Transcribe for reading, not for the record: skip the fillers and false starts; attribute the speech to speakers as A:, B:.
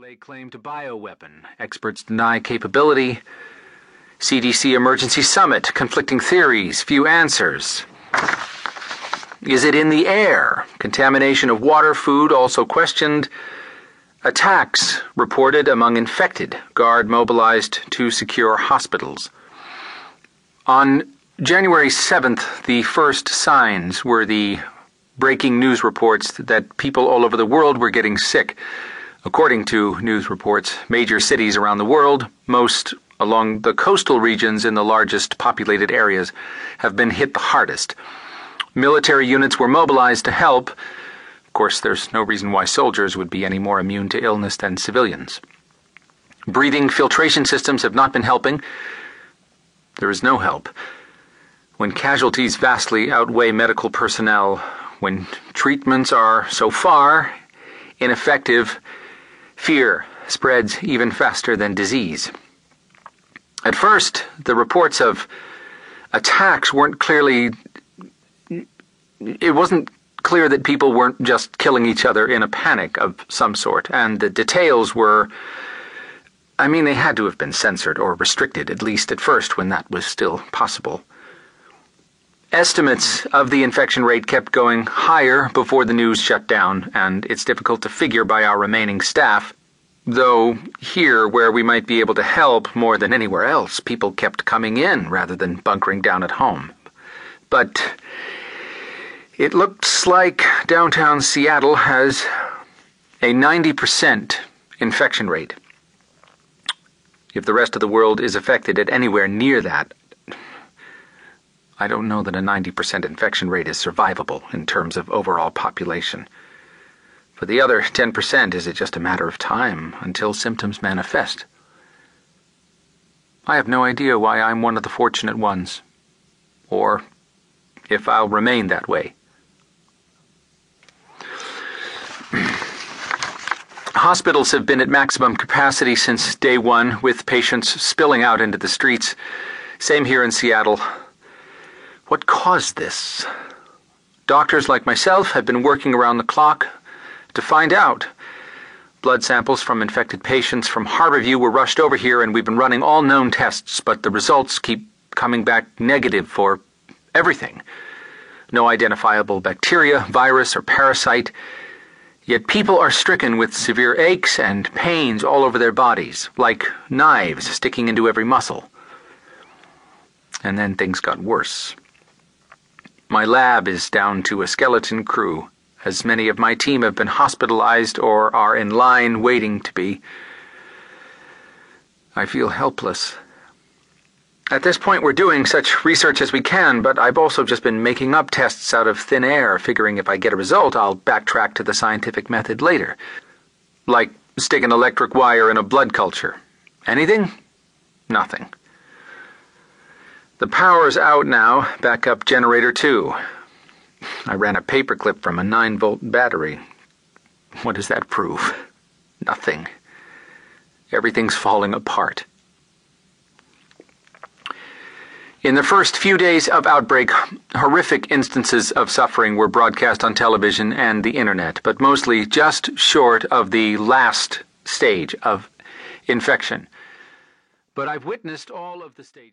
A: lay claim to bioweapon. Experts deny capability. CDC emergency summit. Conflicting theories. Few answers. Is it in the air? Contamination of water, food also questioned. Attacks reported among infected. Guard mobilized to secure hospitals. On January 7th, the first signs were the breaking news reports that people all over the world were getting sick. According to news reports, major cities around the world, most along the coastal regions in the largest populated areas, have been hit the hardest. Military units were mobilized to help. Of course, there's no reason why soldiers would be any more immune to illness than civilians. Breathing filtration systems have not been helping. There is no help. When casualties vastly outweigh medical personnel, when treatments are so far ineffective, fear spreads even faster than disease. At first, the reports of attacks weren't clearly... It wasn't clear that people weren't just killing each other in a panic of some sort, and the details were... they had to have been censored or restricted, at least at first, when that was still possible. Estimates of the infection rate kept going higher before the news shut down, and it's difficult to figure by our remaining staff. Though here, where we might be able to help more than anywhere else, people kept coming in rather than bunkering down at home. But it looks like downtown Seattle has a 90% infection rate. If the rest of the world is affected at anywhere near that, I don't know that a 90% infection rate is survivable in terms of overall population. For the other 10%, is it just a matter of time until symptoms manifest? I have no idea why I'm one of the fortunate ones, or if I'll remain that way. Hospitals have been at maximum capacity since day one, with patients spilling out into the streets. Same here in Seattle. What caused this? Doctors like myself have been working around the clock to find out. Blood samples from infected patients from Harborview were rushed over here, and we've been running all known tests, but the results keep coming back negative for everything. No identifiable bacteria, virus, or parasite. Yet people are stricken with severe aches and pains all over their bodies, like knives sticking into every muscle. And then things got worse. My lab is down to a skeleton crew, as many of my team have been hospitalized or are in line waiting to be. I feel helpless. At this point, we're doing such research as we can, but I've also just been making up tests out of thin air, figuring if I get a result, I'll backtrack to the scientific method later. Like stick an electric wire in a blood culture. Anything? Nothing. The power's out now. Backup generator 2. I ran a paperclip from a 9-volt battery. What does that prove? Nothing. Everything's falling apart. In the first few days of outbreak, horrific instances of suffering were broadcast on television and the internet, but mostly just short of the last stage of infection. But I've witnessed all of the stages.